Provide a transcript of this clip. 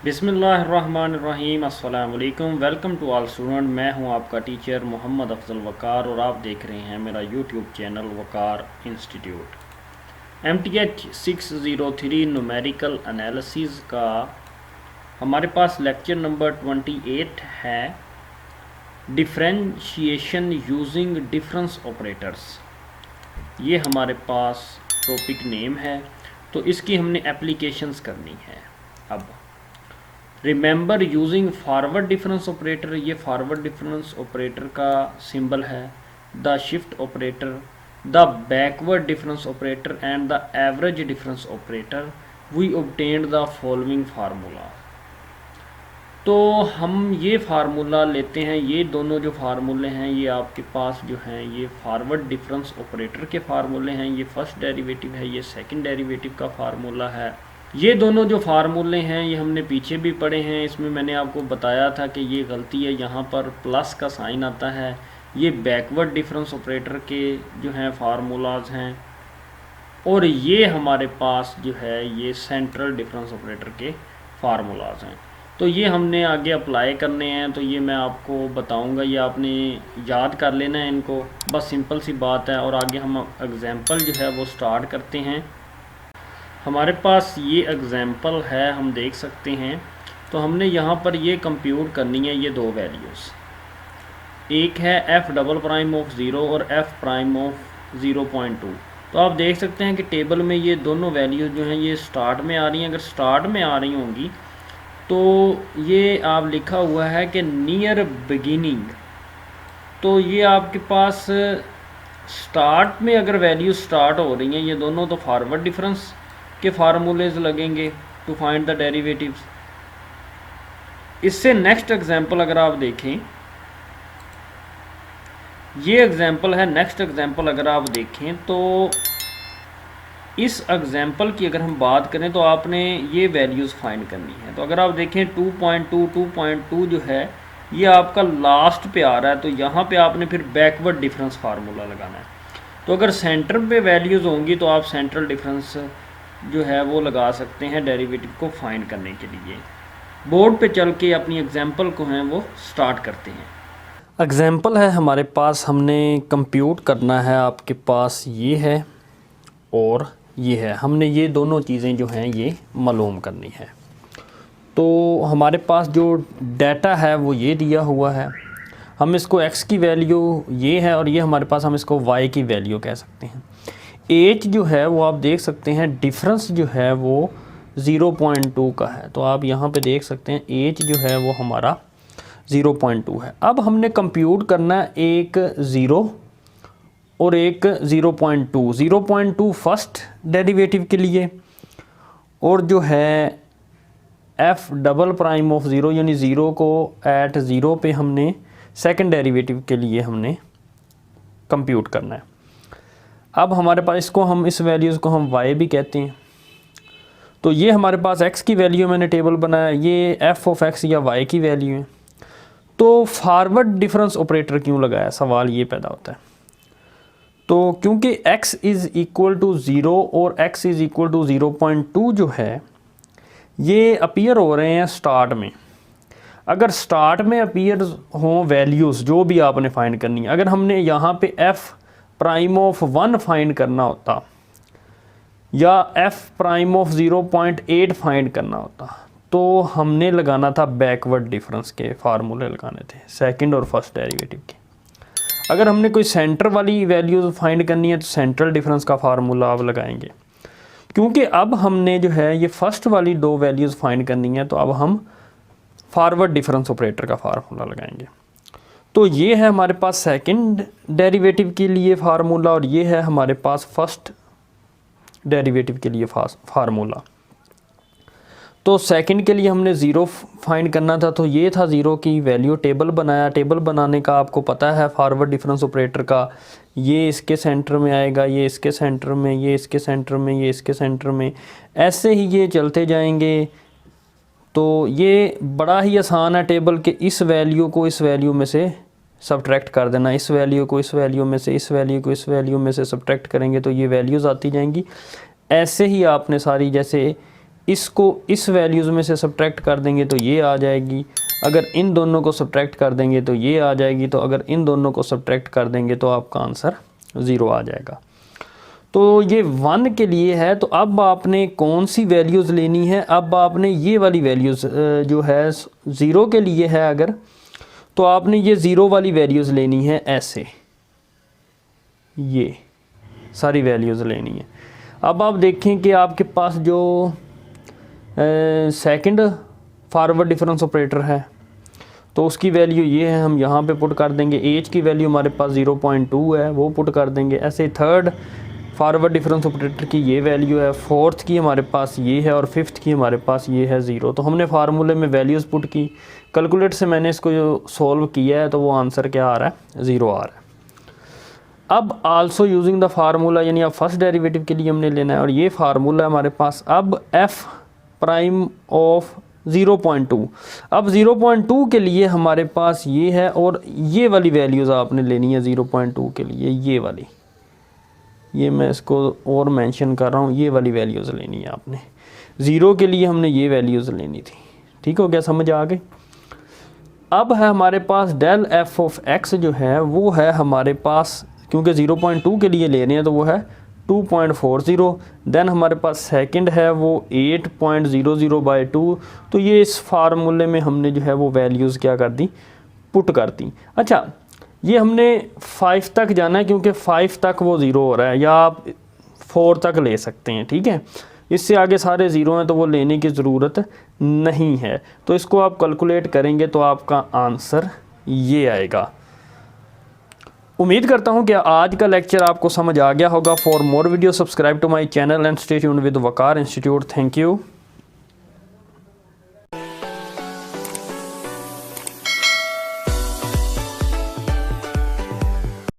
बिस्मिल्लाहिर्रहमानिर्रहीम अस्सलाम वालेकुम। Welcome to all student. मैं हूं आपका टीचर मोहम्मद अफजल वकार और आप देख रहे हैं मेरा यूट्यूब चैनल वकार इंस्टीट्यूट। MTH 603 न्यूमेरिकल एनालिसिस का हमारे पास लेक्चर नंबर 28 है, डिफरेंशिएशन यूजिंग डिफरेंस ऑपरेटर्स। ये हमारे पास टॉपिक नेम है, तो इसकी हमने एप्लीकेशंस करनी है। अब remember using forward difference operator, ये फॉरवर्ड डिफरेंस ऑपरेटर का सिंबल है। The shift operator, the backward difference operator and the average difference operator, we obtained the following formula. तो हम ये फार्मूला लेते हैं, ये दोनों जो फार्मूले हैं ये आपके पास जो हैं ये फॉरवर्ड डिफरेंस ऑपरेटर के फार्मूले हैं। ये फर्स्ट डेरिवेटिव है, ये सेकंड डेरिवेटिव का फार्मूला है। ये दोनों जो फार्मूले हैं ये हमने पीछे भी पढ़े हैं। इसमें मैंने आपको बताया था कि ये गलती है, यहाँ पर प्लस का साइन आता है। ये बैकवर्ड डिफरेंस ऑपरेटर के जो हैं फार्मूलाज हैं और ये हमारे पास जो है ये सेंट्रल डिफरेंस ऑपरेटर के फार्मूलाज हैं। तो ये हमने आगे अप्लाई करने हैं, तो ये मैं आपको बताऊंगा, ये आपने याद कर लेना है इनको, बस सिंपल सी बात है। और आगे हम एग्जांपल जो है वो स्टार्ट करते हैं। हमारे पास ये एग्जांपल है, हम देख सकते हैं। तो हमने यहाँ पर ये कंप्यूट करनी है ये दो वैल्यूज़, एक है f double prime of zero और f प्राइम ऑफ 0.2। तो आप देख सकते हैं कि टेबल में ये दोनों वैल्यूज़ जो हैं ये स्टार्ट में आ रही हैं। अगर स्टार्ट में आ रही होंगी तो ये आप लिखा हुआ है कि नियर बिगिनिंग, तो ये आपके पास स्टार्ट में अगर वैल्यू स्टार्ट हो रही हैं ये दोनों, तो फॉरवर्ड डिफरेंस के फार्मूलेज लगेंगे टू फाइंड द डेरिवेटिव्स। इससे नेक्स्ट एग्जांपल अगर आप देखें, ये एग्जांपल है, नेक्स्ट एग्जांपल अगर आप देखें तो इस एग्जांपल की अगर हम बात करें तो आपने ये वैल्यूज़ फाइंड करनी है। तो अगर आप देखें 2.2 जो है ये आपका लास्ट पे आ रहा है, तो यहाँ पे आपने फिर बैकवर्ड डिफरेंस फार्मूला लगाना है। तो अगर सेंटर पे वैल्यूज़ होंगी तो आप सेंट्रल डिफरेंस जो है वो लगा सकते हैं डेरिवेटिव को फाइंड करने के लिए। बोर्ड पे चल के अपनी एग्जांपल को हैं वो स्टार्ट करते हैं। एग्जांपल है हमारे पास, हमने कंप्यूट करना है, आपके पास ये है और ये है, हमने ये दोनों चीज़ें जो हैं ये मालूम करनी है। तो हमारे पास जो डाटा है वो ये दिया हुआ है, हम इसको x की वैल्यू ये है और ये हमारे पास हम इसको y की वैल्यू कह सकते हैं। एज जो है वो आप देख सकते हैं डिफरेंस जो है वो 0.2 का है, तो आप यहाँ पे देख सकते हैं एज जो है वो हमारा 0.2 है। अब हमने कंप्यूट करना है एक 0 और एक 0.2। 0.2 फर्स्ट डेरिवेटिव के लिए और जो है f डबल प्राइम ऑफ 0 यानी 0 को एट 0 पे हमने सेकंड डेरिवेटिव के लिए हमने कंप्यूट करना है। अब हमारे पास इसको हम इस वैल्यूज़ को हम y भी कहते हैं। तो ये हमारे पास x की वैल्यू मैंने टेबल बनाया, ये f ऑफ x या y की वैल्यू है। तो फॉरवर्ड डिफरेंस ऑपरेटर क्यों लगाया, सवाल ये पैदा होता है। तो क्योंकि x इज़ इक्वल टू 0 और x इज़ इक्वल टू 0.2 जो है ये अपीयर हो रहे हैं स्टार्ट में। अगर स्टार्ट में अपीयर हों वैल्यूज़ जो भी आपने फाइंड करनी है, अगर हमने यहाँ पे f प्राइम ऑफ 1 फाइंड करना होता या f प्राइम ऑफ 0.8 फाइंड करना होता तो हमने लगाना था बैकवर्ड डिफरेंस के फार्मूले लगाने थे, सेकंड और फर्स्ट डेरिवेटिव के। अगर हमने कोई सेंटर वाली वैल्यूज़ फाइंड करनी है तो सेंट्रल डिफरेंस का फार्मूला आप लगाएंगे। क्योंकि अब हमने जो है ये फर्स्ट वाली दो वैल्यूज़ फाइंड करनी है तो अब हम फॉरवर्ड डिफरेंस ऑपरेटर का फार्मूला लगाएंगे। तो ये है हमारे पास सेकंड डेरिवेटिव के लिए फार्मूला और ये है हमारे पास फर्स्ट डेरिवेटिव के लिए फार्मूला। तो सेकंड के लिए हमने 0 फाइंड करना था, तो ये था 0 की वैल्यू, टेबल बनाया। टेबल बनाने का आपको पता है फॉरवर्ड डिफरेंस ऑपरेटर का, ये इसके सेंटर में आएगा, ये इसके सेंटर में, ये इसके सेंटर में, ये इसके सेंटर में, ऐसे ही ये चलते जाएंगे। तो ये बड़ा ही आसान है टेबल के, इस वैल्यू को इस वैल्यू में से सब्ट्रैक्ट कर देना, इस वैल्यू को इस वैल्यू में से, इस वैल्यू को इस वैल्यू में से सब्ट्रैक्ट करेंगे तो ये वैल्यूज़ आती जाएंगी। ऐसे ही आपने सारी, जैसे इसको इस वैल्यूज़ में से सब्ट्रैक्ट कर देंगे तो ये आ जाएगी, अगर इन दोनों को सब्ट्रैक्ट कर देंगे तो ये आ जाएगी, तो अगर इन दोनों को सब्ट्रैक्ट कर देंगे तो आपका आंसर 0 आ जाएगा। तो ये 1 के लिए है। तो अब आपने कौन सी वैल्यूज़ लेनी है, अब आपने ये वाली वैल्यूज़ जो है 0 के लिए है अगर, तो आपने ये 0 वाली वैल्यूज़ लेनी है, ऐसे ये सारी वैल्यूज़ लेनी है। अब आप देखें कि आपके पास जो सेकंड फॉरवर्ड डिफरेंस ऑपरेटर है तो उसकी वैल्यू ये है, हम यहाँ पे पुट कर देंगे। एज की वैल्यू हमारे पास 0.2 है, वो पुट कर देंगे। ऐसे थर्ड फॉरवर्ड डिफरेंस ऑपरेटर की ये वैल्यू है, फोर्थ की हमारे पास ये है और फिफ्थ की हमारे पास ये है 0। तो हमने फार्मूले में वैल्यूज़ पुट की, कैलकुलेट से मैंने इसको जो सॉल्व किया है तो वो आंसर क्या आ रहा है, 0 आ रहा है। अब आल्सो यूजिंग द फार्मूला, यानी अब फर्स्ट डेरिवेटिव के लिए हमने लेना है और ये फार्मूला हमारे पास। अब एफ प्राइम ऑफ 0.2, अब 0.2 के लिए हमारे पास ये है और ये वाली वैल्यूज़ आपने लेनी है 0.2 के लिए, ये वाली, ये मैं इसको और मेंशन कर रहा हूँ, ये वाली वैल्यूज़ लेनी है आपने। 0 के लिए हमने ये वैल्यूज़ लेनी थी। ठीक हो गया, समझ आ गई। अब है हमारे पास डेल एफ ऑफ एक्स जो है वो है हमारे पास, क्योंकि 0.2 के लिए ले रहे हैं तो वो है 2.40। देन हमारे पास सेकंड है वो 8.00/2। तो ये इस फार्मूले में हमने जो है वो वैल्यूज़ क्या कर दी, पुट कर दी। अच्छा, ये हमने 5 तक जाना है क्योंकि 5 तक वो 0 हो रहा है, या आप 4 तक ले सकते हैं। ठीक है, इससे आगे सारे 0 हैं तो वो लेने की ज़रूरत नहीं है। तो इसको आप कैलकुलेट करेंगे तो आपका आंसर ये आएगा। उम्मीद करता हूँ कि आज का लेक्चर आपको समझ आ गया होगा। For more video subscribe to my channel and stay tuned with Waqar institute. Thank you.